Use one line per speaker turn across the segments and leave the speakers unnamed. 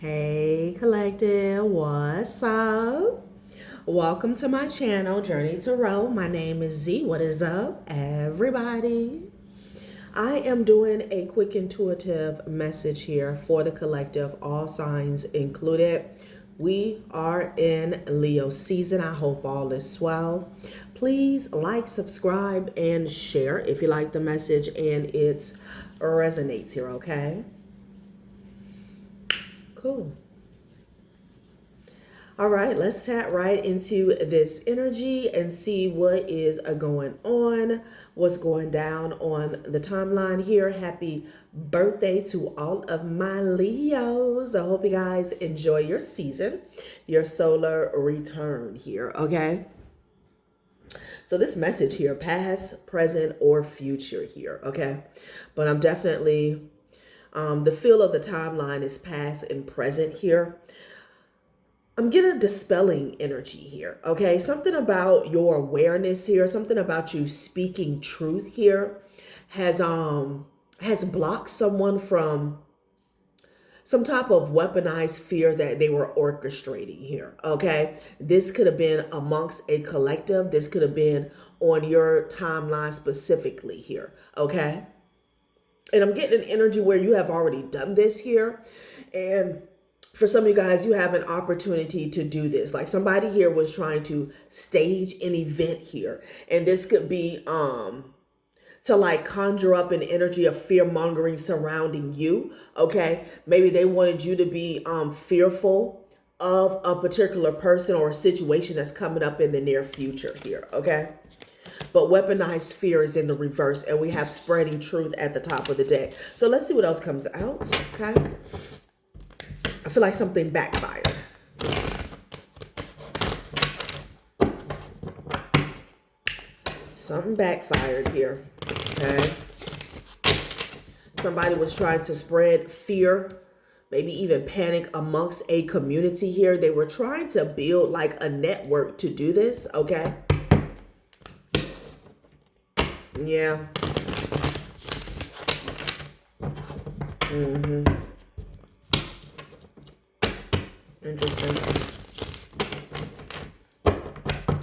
Hey collective, what's up? Welcome to my channel, Journey to Row. My name is Z. What is up, everybody? I am doing a quick intuitive message here for the collective, all signs included. We are in Leo season. I hope all is well. Please like, subscribe, and share if you like the message and it resonates here, okay? Cool. All right, let's tap right into this energy and see what is going on, what's going down on the timeline here. Happy birthday to all of my Leos. I hope you guys enjoy your season, your solar return here, okay? So this message here, past, present, or future here, okay? But I'm definitely, the feel of the timeline is past and present here. I'm getting a dispelling energy here, okay? Something about your awareness here, something about you speaking truth here has blocked someone from some type of weaponized fear that they were orchestrating here, okay? This could have been amongst a collective. This could have been on your timeline specifically here, okay? And I'm getting an energy where you have already done this here. And for some of you guys, you have an opportunity to do this. Like somebody here was trying to stage an event here. And this could be to like conjure up an energy of fear mongering surrounding you. Okay. Maybe they wanted you to be fearful of a particular person or a situation that's coming up in the near future here. Okay. But weaponized fear is in the reverse, and we have spreading truth at the top of the deck. So let's see what else comes out. Okay. I feel like something backfired. Something backfired here. Okay. Somebody was trying to spread fear, maybe even panic amongst a community here. They were trying to build like a network to do this. Okay. Yeah. Interesting.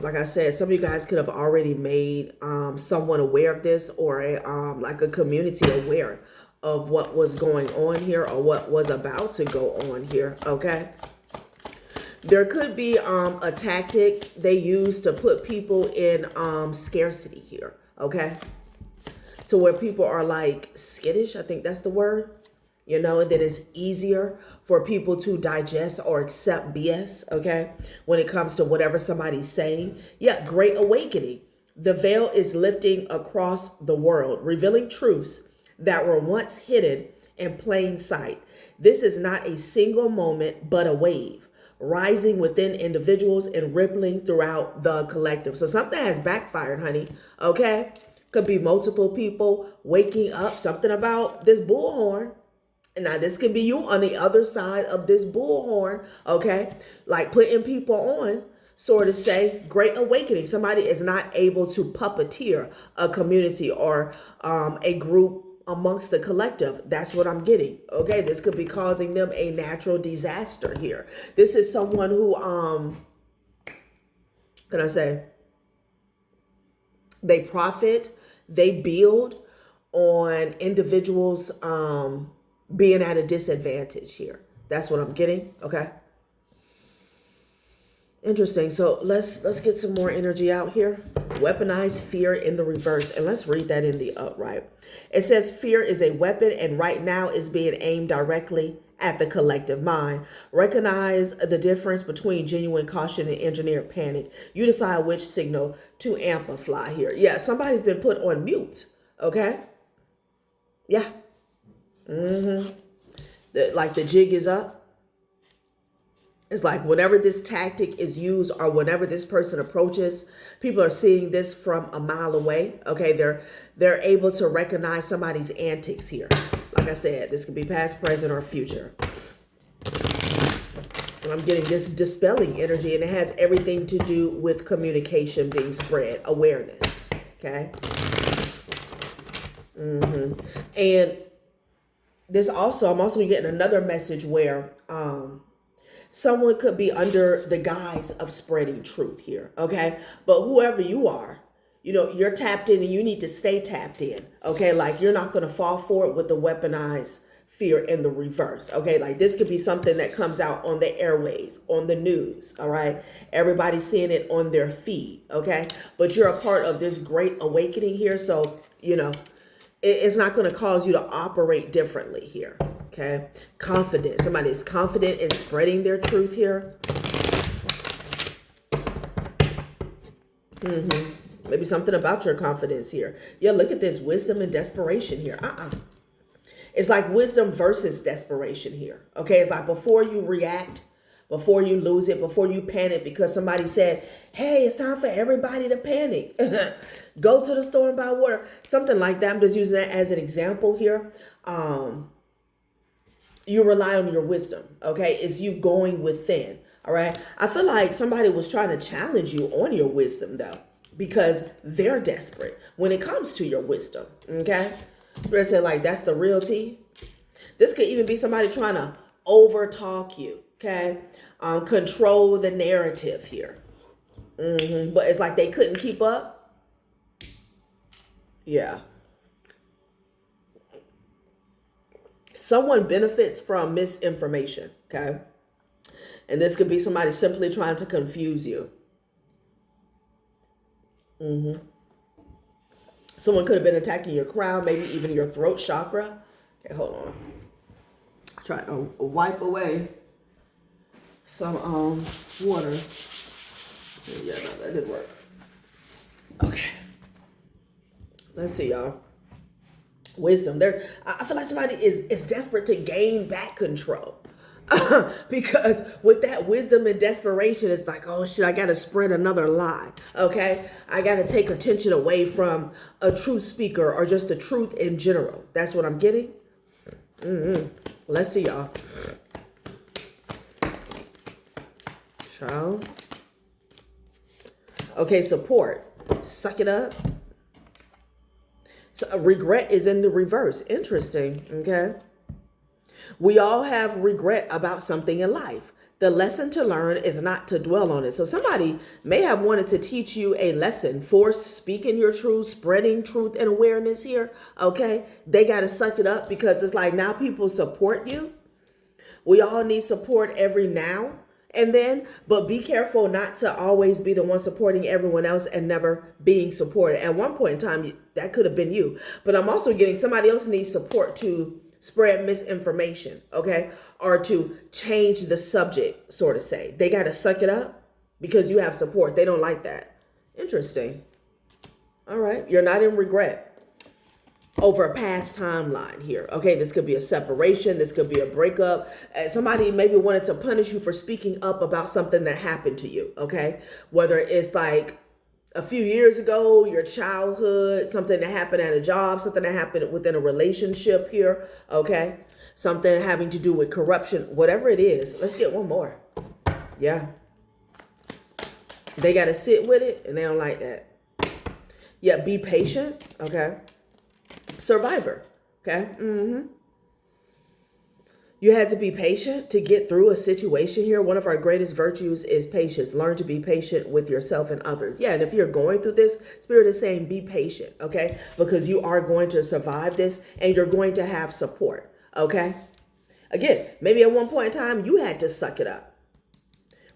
Like I said, some of you guys could have already made someone aware of this, or like a community aware of what was going on here or what was about to go on here, okay? There could be a tactic they use to put people in scarcity here, okay? To where people are like skittish, I think that's the word. You know, and then it's easier for people to digest or accept BS, okay, when it comes to whatever somebody's saying. Yeah, great awakening. The veil is lifting across the world, revealing truths that were once hidden in plain sight. This is not a single moment, but a wave rising within individuals and rippling throughout the collective. So something has backfired, honey, okay? Could be multiple people waking up, something about this bullhorn. Now, this could be you on the other side of this bullhorn, okay? Like putting people on, sort of say, great awakening. Somebody is not able to puppeteer a community or a group amongst the collective. That's what I'm getting, okay? This could be causing them a natural disaster here. This is someone who, can I say, they profit, they build on individuals, being at a disadvantage here. That's what I'm getting. Okay. Interesting. So let's get some more energy out here. Weaponized fear in the reverse. And let's read that in the upright. It says fear is a weapon and right now is being aimed directly at the collective mind. Recognize the difference between genuine caution and engineered panic. You decide which signal to amplify here. Yeah, somebody's been put on mute. Okay. Yeah. Like the jig is up. It's like whenever this tactic is used or whenever this person approaches, people are seeing this from a mile away. Okay, they're able to recognize somebody's antics here. Like I said, this could be past, present, or future. And I'm getting this dispelling energy, and it has everything to do with communication being spread, awareness. Okay. And I'm also getting another message where someone could be under the guise of spreading truth here, okay? But whoever you are, you're tapped in and you need to stay tapped in, okay? Like, you're not going to fall for it with the weaponized fear in the reverse, okay? Like, this could be something that comes out on the airways, on the news, all right? Everybody's seeing it on their feed, okay? But you're a part of this great awakening here, so, it's not going to cause you to operate differently here, okay? Confidence. Somebody is confident in spreading their truth here. Maybe something about your confidence here. Yeah, look at this. Wisdom and desperation here. It's like wisdom versus desperation here. Okay, it's like before you react, before you lose it, before you panic because somebody said, hey, it's time for everybody to panic. Go to the store and buy water. Something like that. I'm just using that as an example here. You rely on your wisdom. Okay, it's you going within. All right. I feel like somebody was trying to challenge you on your wisdom though, because they're desperate when it comes to your wisdom. Okay. Spirit said, like, that's the real tea. This could even be somebody trying to over talk you. Okay. Control the narrative here. But it's like they couldn't keep up. Yeah. Someone benefits from misinformation. Okay. And this could be somebody simply trying to confuse you. Someone could have been attacking your crown, maybe even your throat chakra. Okay, hold on. Try to wipe away some water. Yeah, no, that didn't work. Okay. Let's see, y'all. Wisdom. I feel like somebody is desperate to gain back control. Because with that wisdom and desperation, it's like, oh shit, I gotta spread another lie. Okay, I gotta take attention away from a truth speaker or just the truth in general. That's what I'm getting. Let's see, y'all. Child. Okay, support. Suck it up. So regret is in the reverse. Interesting. Okay. We all have regret about something in life. The lesson to learn is not to dwell on it. So somebody may have wanted to teach you a lesson for speaking your truth, spreading truth and awareness here. Okay. They got to suck it up because it's like now people support you. We all need support every now and then, but be careful not to always be the one supporting everyone else and never being supported. At one point in time, that could have been you, but I'm also getting somebody else needs support to spread misinformation, okay? Or to change the subject, sort of say. They got to suck it up because you have support. They don't like that. Interesting. All right. You're not in regret over a past timeline here. Okay, this could be a separation. This could be a breakup. Somebody maybe wanted to punish you for speaking up about something that happened to you, okay? Whether it's like a few years ago, your childhood, something that happened at a job, something that happened within a relationship here, okay? Something having to do with corruption, whatever it is. Let's get one more. Yeah. They got to sit with it and they don't like that. Yeah, be patient, okay? Survivor, okay? You had to be patient to get through a situation here. One of our greatest virtues is patience. Learn to be patient with yourself and others. Yeah, and if you're going through this, Spirit is saying be patient, okay? Because you are going to survive this and you're going to have support, okay? Again, maybe at one point in time, you had to suck it up.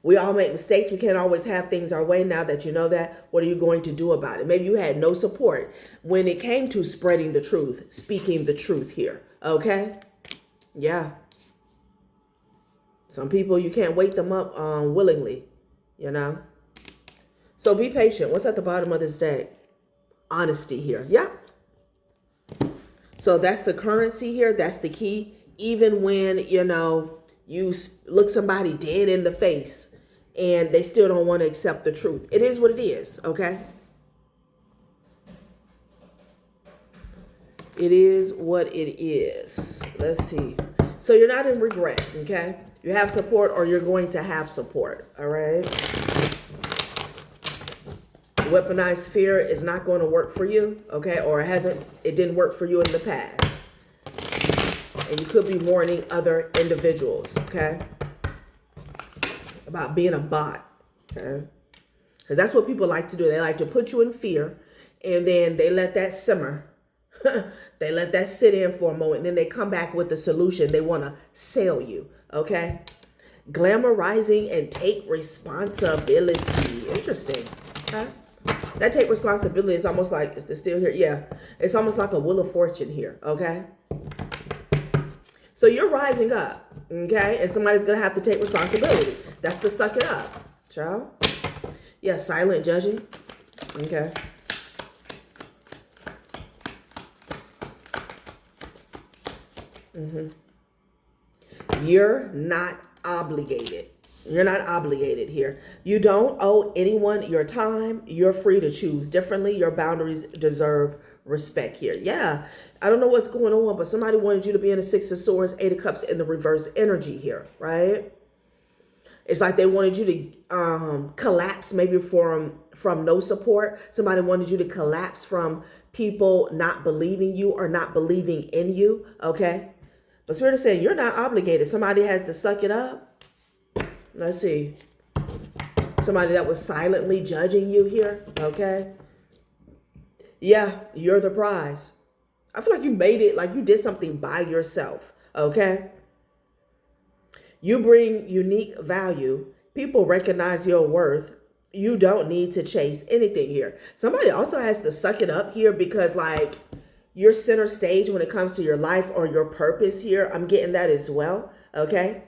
We all make mistakes. We can't always have things our way. Now that you know that, what are you going to do about it? Maybe you had no support when it came to spreading the truth, speaking the truth here, okay? Yeah. Some people, you can't wake them up willingly, you know? So be patient. What's at the bottom of this deck? Honesty here. Yeah. So that's the currency here. That's the key. Even when, you know, you look somebody dead in the face and they still don't want to accept the truth. It is what it is, okay? It is what it is. Let's see. So you're not in regret, okay? You have support or you're going to have support, all right? Weaponized fear is not going to work for you, okay? Or it didn't work for you in the past. And you could be warning other individuals, okay, about being a bot, okay? Because that's what people like to do. They like to put you in fear, and then they let that simmer. They let that sit in for a moment, and then they come back with the solution. They want to sell you, okay? Glamorizing and take responsibility. Interesting, okay? That take responsibility is almost like, is this still here? Yeah, it's almost like a wheel of fortune here, okay? So you're rising up, okay? And somebody's going to have to take responsibility. That's the suck it up, child. Yeah, silent judging, okay? You're not obligated. You're not obligated here. You don't owe anyone your time. You're free to choose differently. Your boundaries deserve respect here. Yeah, I don't know what's going on, but somebody wanted you to be in a Six of Swords, Eight of Cups in the reverse energy here, right? It's like they wanted you to collapse maybe from no support. Somebody wanted you to collapse from people not believing you or not believing in you, okay? But Spirit is saying you're not obligated. Somebody has to suck it up. Let's see. Somebody that was silently judging you here, okay? Yeah, you're the prize. I feel like you made it, like you did something by yourself, okay? You bring unique value. People recognize your worth. You don't need to chase anything here. Somebody also has to suck it up here because like you're center stage when it comes to your life or your purpose here. I'm getting that as well, okay?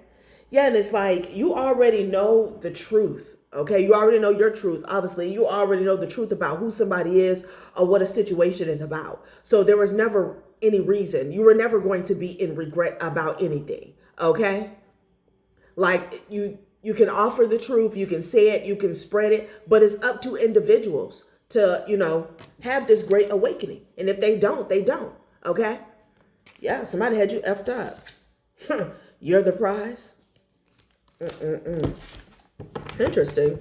Yeah, and it's like you already know the truth, okay? You already know your truth. Obviously, you already know the truth about who somebody is or what a situation is about. So there was never any reason. You were never going to be in regret about anything, okay? Like you can offer the truth, you can say it, you can spread it, but it's up to individuals to, you know, have this great awakening. And if they don't, they don't, okay? Yeah, somebody had you effed up. You're the prize. Interesting.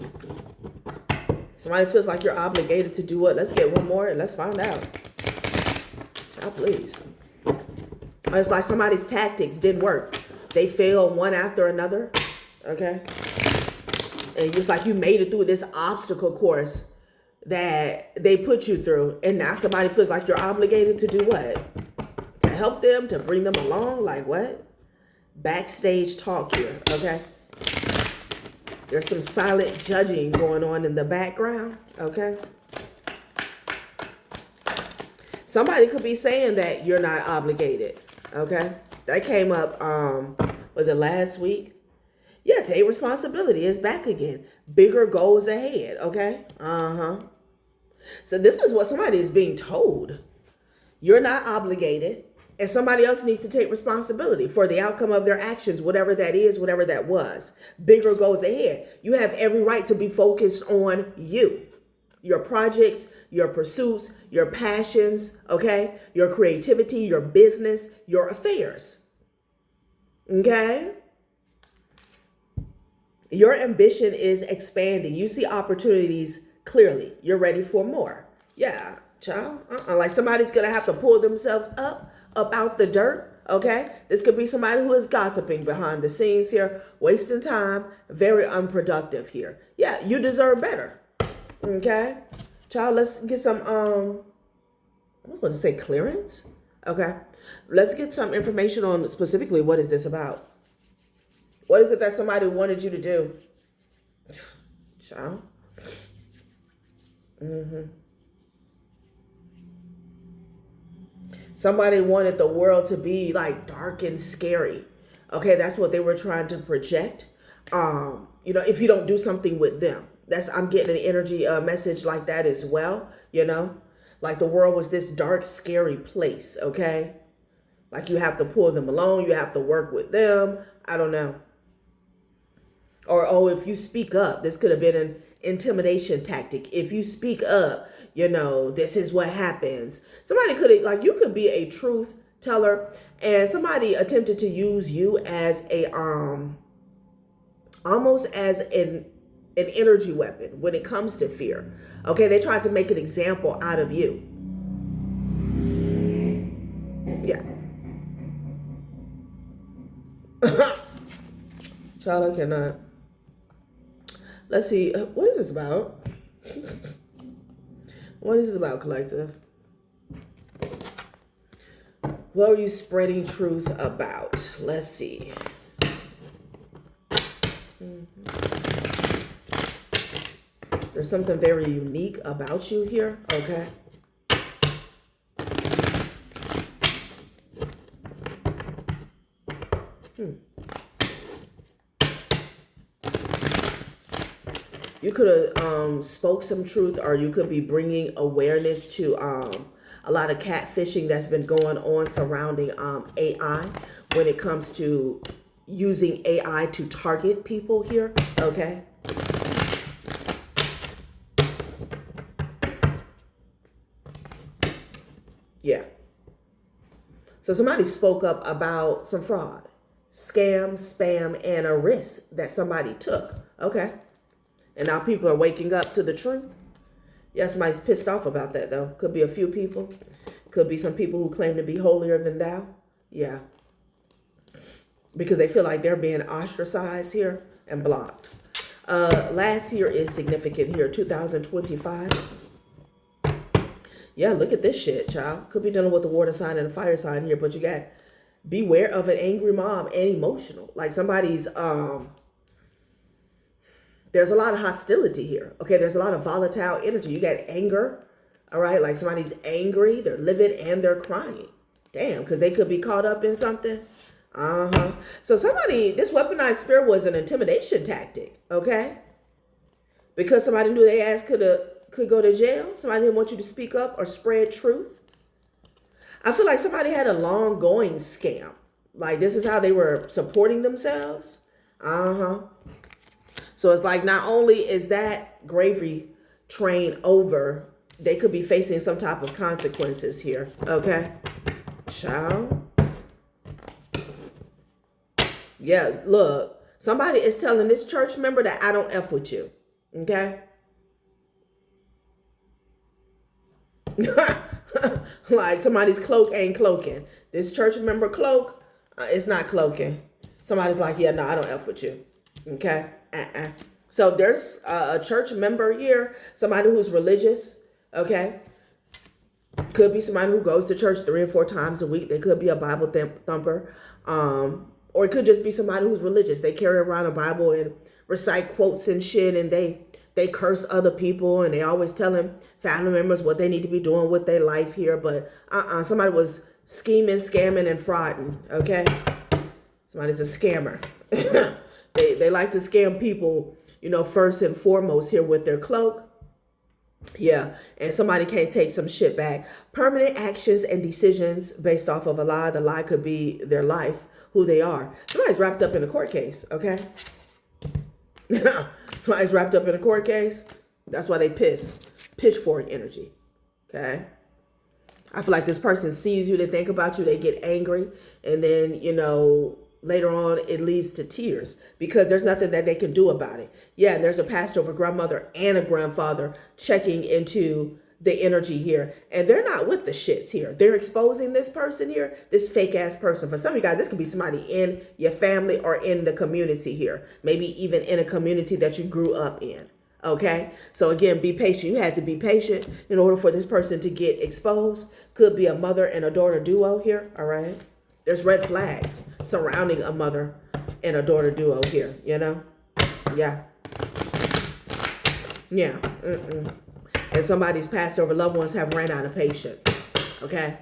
Somebody feels like you're obligated to do what? Let's get one more and let's find out. Child, please. It's like somebody's tactics didn't work. They failed one after another, okay? And just like you made it through this obstacle course that they put you through, and now somebody feels like you're obligated to do what? To help them, to bring them along, like what? Backstage talk here, okay? There's some silent judging going on in the background, okay? Somebody could be saying that you're not obligated, okay? That came up, was it last week? Yeah, take responsibility. It's back again. Bigger goals ahead, okay? So this is what somebody is being told. You're not obligated, and somebody else needs to take responsibility for the outcome of their actions, whatever that is, whatever that was. Bigger goals ahead. You have every right to be focused on you, your projects, your pursuits, your passions, okay? Your creativity, your business, your affairs, okay? Your ambition is expanding. You see opportunities clearly. You're ready for more. Yeah, child. Like somebody's going to have to pull themselves up out the dirt, okay? This could be somebody who is gossiping behind the scenes here, wasting time, very unproductive here. Yeah, you deserve better, okay? Child, let's get some, what was it say, clearance? Okay, let's get some information on specifically what is this about? What is it that somebody wanted you to do? Child. Somebody wanted the world to be like dark and scary. Okay, that's what they were trying to project. You know, if you don't do something with them. I'm getting an energy message like that as well, you know? Like the world was this dark, scary place, okay? Like you have to pull them along, you have to work with them. I don't know. Or, oh, if you speak up, this could have been an intimidation tactic. If you speak up, you know, this is what happens. Somebody could have, like, you could be a truth teller and somebody attempted to use you as a, almost as an energy weapon when it comes to fear. Okay, they tried to make an example out of you. Yeah. Child, I cannot. Let's see. What is this about? What is this about, collective? What are you spreading truth about? Let's see. There's something very unique about you here, okay? You could have spoke some truth, or you could be bringing awareness to a lot of catfishing that's been going on surrounding AI when it comes to using AI to target people here, okay? Yeah. So somebody spoke up about some fraud, scam, spam, and a risk that somebody took, okay? And now people are waking up to the truth. Yeah, somebody's pissed off about that, though. Could be a few people. Could be some people who claim to be holier than thou. Yeah. Because they feel like they're being ostracized here and blocked. Last year is significant here, 2025. Yeah, look at this shit, child. Could be dealing with the water sign and the fire sign here, but you got beware of an angry mob and emotional. Like somebody's... There's a lot of hostility here. Okay, there's a lot of volatile energy. You got anger, all right? Like somebody's angry, they're livid, and they're crying. Damn, because they could be caught up in something. So somebody, this weaponized fear was an intimidation tactic, okay? Because somebody knew their ass could go to jail. Somebody didn't want you to speak up or spread truth. I feel like somebody had a long-going scam. Like this is how they were supporting themselves. So it's like not only is that gravy train over, they could be facing some type of consequences here. Okay. Child. Yeah, look. Somebody is telling this church member that I don't F with you. Okay. Like somebody's cloak ain't cloaking. This church member cloak, it's not cloaking. Somebody's like, yeah, no, I don't F with you. Okay. So there's a church member here, somebody who's religious, okay? Could be somebody who goes to church 3 or 4 times a week. They could be a Bible thumper. Or it could just be somebody who's religious. They carry around a Bible and recite quotes and shit, and they curse other people, and they always telling family members what they need to be doing with their life here. But somebody was scheming, scamming, and frauding, okay? Somebody's a scammer. They like to scam people, you know, first and foremost here with their cloak. Yeah, and somebody can't take some shit back. Permanent actions and decisions based off of a lie. The lie could be their life, who they are. Somebody's wrapped up in a court case, okay? Somebody's wrapped up in a court case. That's why they pitchfork energy, okay? I feel like this person sees you, they think about you, they get angry, and then, you know, later on, it leads to tears because there's nothing that they can do about it. Yeah, there's a passed over grandmother and a grandfather checking into the energy here. And they're not with the shits here. They're exposing this person here, this fake ass person. For some of you guys, this could be somebody in your family or in the community here. Maybe even in a community that you grew up in. Okay, so again, be patient. You had to be patient in order for this person to get exposed. Could be a mother and a daughter duo here. All right. There's red flags surrounding a mother and a daughter duo here, you know? Yeah. Yeah. And somebody's passed over loved ones have ran out of patience, okay?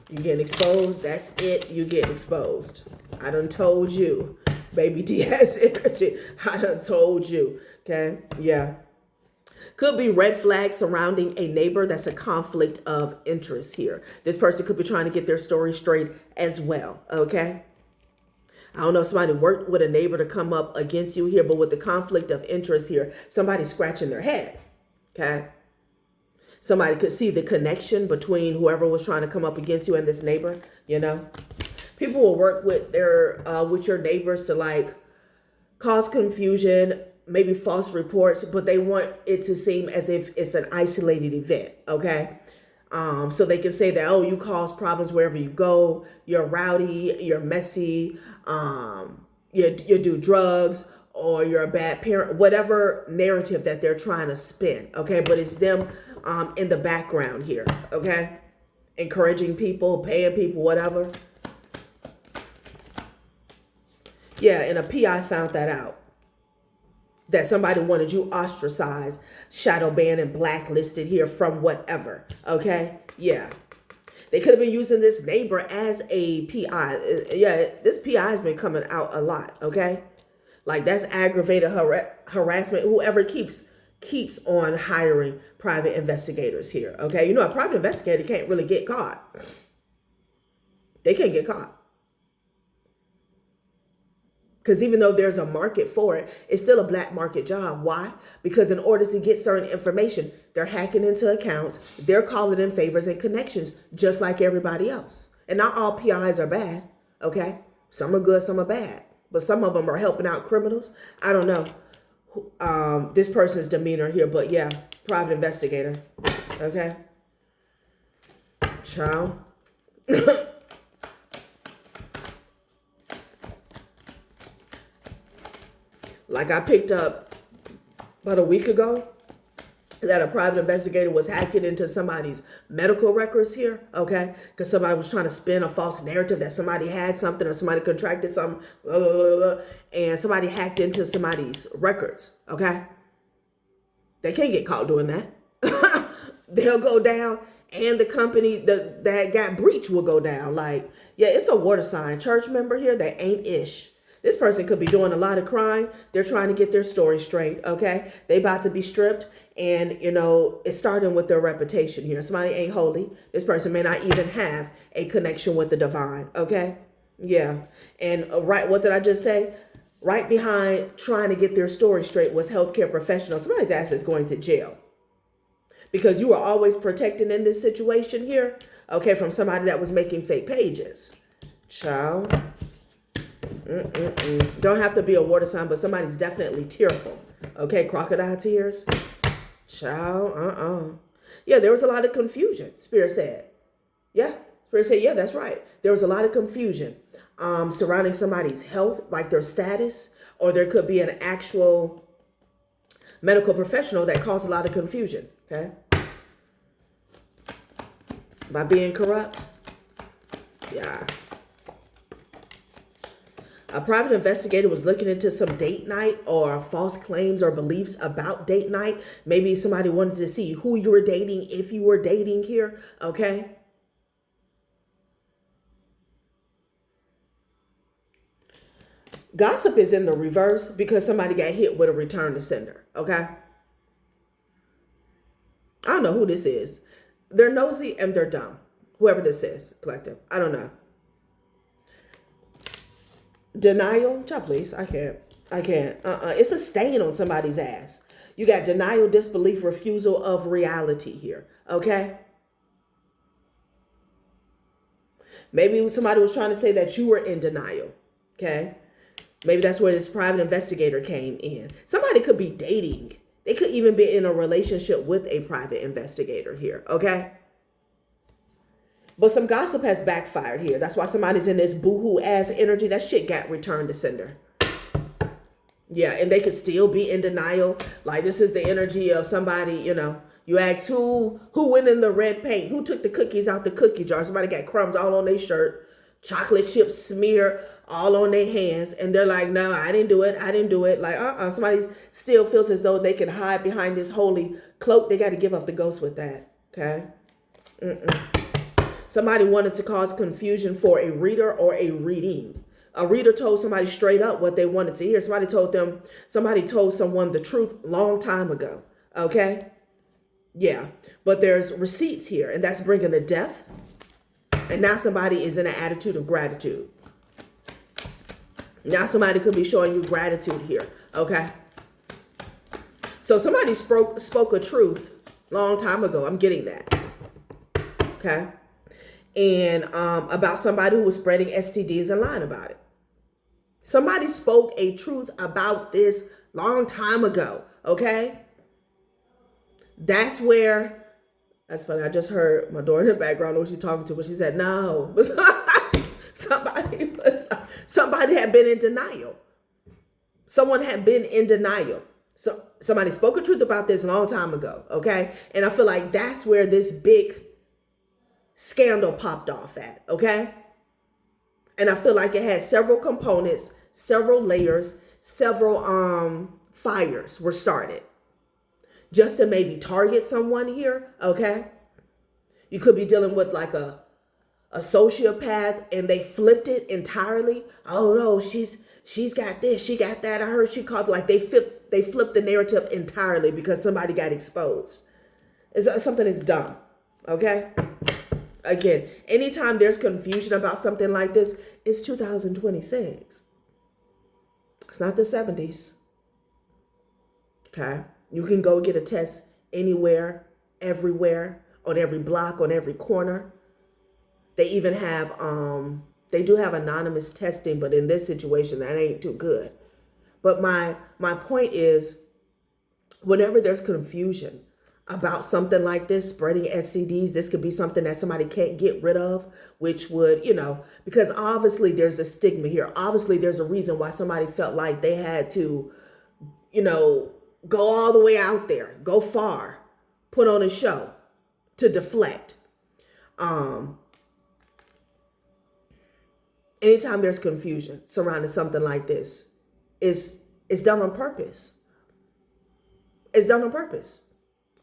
You get exposed, that's it, you get exposed. I done told you, baby Diaz energy. I done told you, okay? Yeah. Could be red flags surrounding a neighbor. That's a conflict of interest here. This person could be trying to get their story straight as well, okay? I don't know if somebody worked with a neighbor to come up against you here, but with the conflict of interest here, somebody's scratching their head, okay? Somebody could see the connection between whoever was trying to come up against you and this neighbor, you know? People will work with your neighbors to like cause confusion, maybe false reports, but they want it to seem as if it's an isolated event, okay? So they can say that, oh, you cause problems wherever you go, you're rowdy, you're messy, you do drugs, or you're a bad parent, whatever narrative that they're trying to spin, okay? But it's them in the background here, okay? Encouraging people, paying people, whatever. Yeah, and a PI found that out. That somebody wanted you ostracized, shadow banned, and blacklisted here from whatever, okay? Yeah. They could have been using this neighbor as a PI. Yeah, this PI has been coming out a lot, okay? Like that's aggravated harassment. Whoever keeps on hiring private investigators here, okay? You know, a private investigator can't really get caught. They can't get caught. Because even though there's a market for it, it's still a black market job. Why? Because in order to get certain information, they're hacking into accounts. They're calling in favors and connections just like everybody else. And not all PIs are bad, okay? Some are good, some are bad. But some of them are helping out criminals. I don't know this person's demeanor here, but yeah, private investigator, okay? Child. Like I picked up about a week ago that a private investigator was hacking into somebody's medical records here, okay? Because somebody was trying to spin a false narrative that somebody had something or somebody contracted something, blah, blah, blah, blah, and somebody hacked into somebody's records, okay? They can't get caught doing that. They'll go down, and the company that got breached will go down. Like, yeah, it's a water sign church member here that ain't ish. This person could be doing a lot of crime. They're trying to get their story straight, okay? They about to be stripped, and, you know, it's starting with their reputation here. Somebody ain't holy. This person may not even have a connection with the divine, okay? Yeah. And right, what did I just say? Right behind trying to get their story straight was healthcare professionals. Somebody's ass is going to jail. Because you are always protecting in this situation here, okay, from somebody that was making fake pages. Child. Don't have to be a water sign, but somebody's definitely tearful. Okay, crocodile tears. Child, Yeah, there was a lot of confusion, Spirit said. Yeah, Spirit said, yeah, that's right. There was a lot of confusion surrounding somebody's health, like their status, or there could be an actual medical professional that caused a lot of confusion, okay? By being corrupt. Yeah. A private investigator was looking into some date night or false claims or beliefs about date night. Maybe somebody wanted to see who you were dating, if you were dating here, okay? Gossip is in the reverse because somebody got hit with a return to sender, okay? I don't know who this is. They're nosy and they're dumb. Whoever this is, collective. I don't know. Denial, child, please. I can't. It's a stain on somebody's ass. You got denial, disbelief, refusal of reality here. Okay. Maybe somebody was trying to say that you were in denial. Okay. Maybe that's where this private investigator came in. Somebody could be dating. They could even be in a relationship with a private investigator here. Okay. But some gossip has backfired here. That's why somebody's in this boohoo ass energy. That shit got returned to sender. Yeah, and they could still be in denial. Like this is the energy of somebody, you know, you ask who went in the red paint, who took the cookies out the cookie jar. Somebody got crumbs all on their shirt, chocolate chips smeared all on their hands. And they're like, no, I didn't do it. I didn't do it. Like, somebody still feels as though they can hide behind this holy cloak. They got to give up the ghost with that. Okay. Somebody wanted to cause confusion for a reader or a reading. A reader told somebody straight up what they wanted to hear. Somebody told someone the truth long time ago. Okay? Yeah. But there's receipts here, and that's bringing the death. And now somebody is in an attitude of gratitude. Now somebody could be showing you gratitude here. Okay? So somebody spoke a truth long time ago. I'm getting that. Okay? And about somebody who was spreading STDs and lying about it. Somebody spoke a truth about this long time ago, okay? That's funny. I just heard my daughter in the background, who she's talking to, but she said, no. Somebody had been in denial, Someone had been in denial. So somebody spoke a truth about this a long time ago, okay? And I feel like that's where this big scandal popped off at, okay? And I feel like it had several components, several layers, several fires were started just to maybe target someone here, okay? You could be dealing with like a sociopath and they flipped it entirely. Oh no, she's got this, she got that. I heard she called, like they flipped the narrative entirely because somebody got exposed. It's something that's dumb, okay? Again, anytime there's confusion about something like this, it's 2026. It's not the 70s. Okay? You can go get a test anywhere, everywhere, on every block, on every corner. They even have, they do have anonymous testing, but in this situation, that ain't too good. But my point is, whenever there's confusion about something like this, spreading STDs, this could be something that somebody can't get rid of, which would, because obviously there's a stigma here. Obviously there's a reason why somebody felt like they had to, go all the way out there, go far, put on a show to deflect. Anytime there's confusion surrounding something like this, it's done on purpose. It's done on purpose.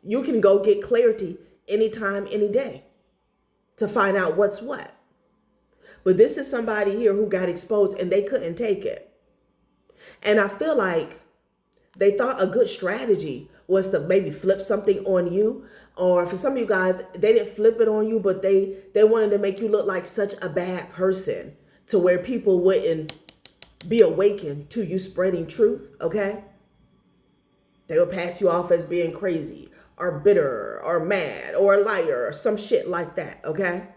You can go get clarity anytime, any day to find out what's what. But this is somebody here who got exposed and they couldn't take it. And I feel like they thought a good strategy was to maybe flip something on you. Or for some of you guys, they didn't flip it on you, but they wanted to make you look like such a bad person to where people wouldn't be awakened to you spreading truth, okay? They would pass you off as being crazy or bitter or mad or a liar or some shit like that, okay?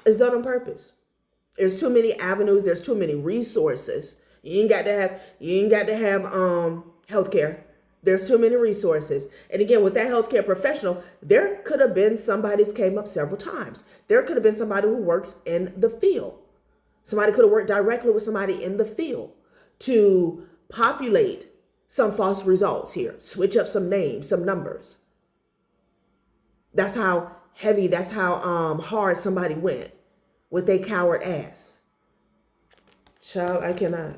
It's done on purpose. There's too many avenues. There's too many resources. You ain't got to have healthcare. There's too many resources. And again, with that healthcare professional, there could have been somebody's came up several times. There could have been somebody who works in the field. Somebody could have worked directly with somebody in the field to populate some false results here. Switch up some names, some numbers. That's how heavy, that's how hard somebody went with their coward ass. Child, I cannot.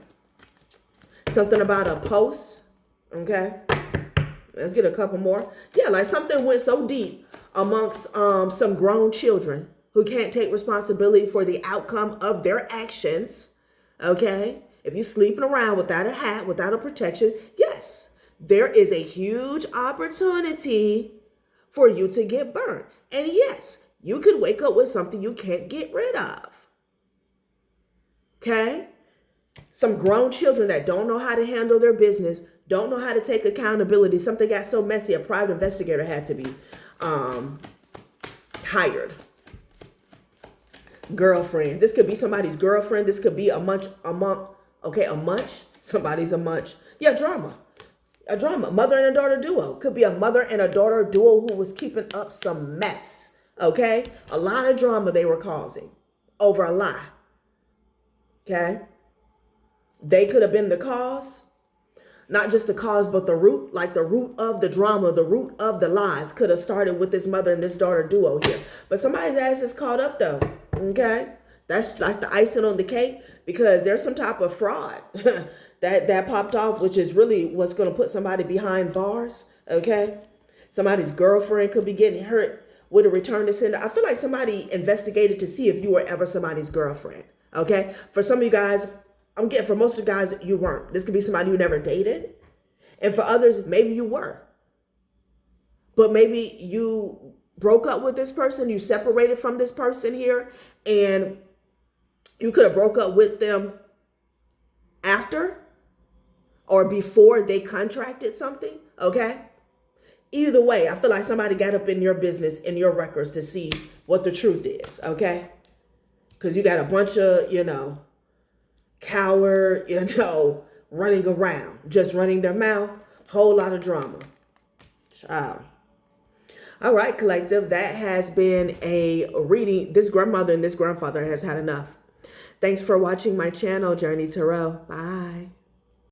Something about a post. Okay. Let's get a couple more. Yeah, like something went so deep amongst some grown children who can't take responsibility for the outcome of their actions. Okay. If you're sleeping around without a hat, without a protection, yes, there is a huge opportunity for you to get burned. And yes, you could wake up with something you can't get rid of. Okay? Some grown children that don't know how to handle their business, don't know how to take accountability. Something got so messy, a private investigator had to be hired. Girlfriend. This could be somebody's girlfriend. This could be a munch. Somebody's a munch. Yeah, drama. A drama. Mother and a daughter duo. Could be a mother and a daughter duo who was keeping up some mess. Okay? A lot of drama they were causing over a lie. Okay? They could have been the cause. Not just the cause, but the root. Like the root of the drama, the root of the lies could have started with this mother and this daughter duo here. But somebody's ass is caught up though. Okay? That's like the icing on the cake, because there's some type of fraud that popped off, which is really what's going to put somebody behind bars. Okay? Somebody's girlfriend could be getting hurt with a return to sender. I feel like somebody investigated to see if you were ever somebody's girlfriend. Okay? For some of you guys, for most of you guys, you weren't. This could be somebody you never dated. And for others, maybe you were. But maybe you broke up with this person, you separated from this person here, and you could have broke up with them after or before they contracted something, okay? Either way, I feel like somebody got up in your business, in your records to see what the truth is, okay? Because you got a bunch of, coward, running around, just running their mouth, whole lot of drama. Child. All right, collective, that has been a reading. This grandmother and this grandfather has had enough. Thanks for watching my channel, Journey Tarot. Bye.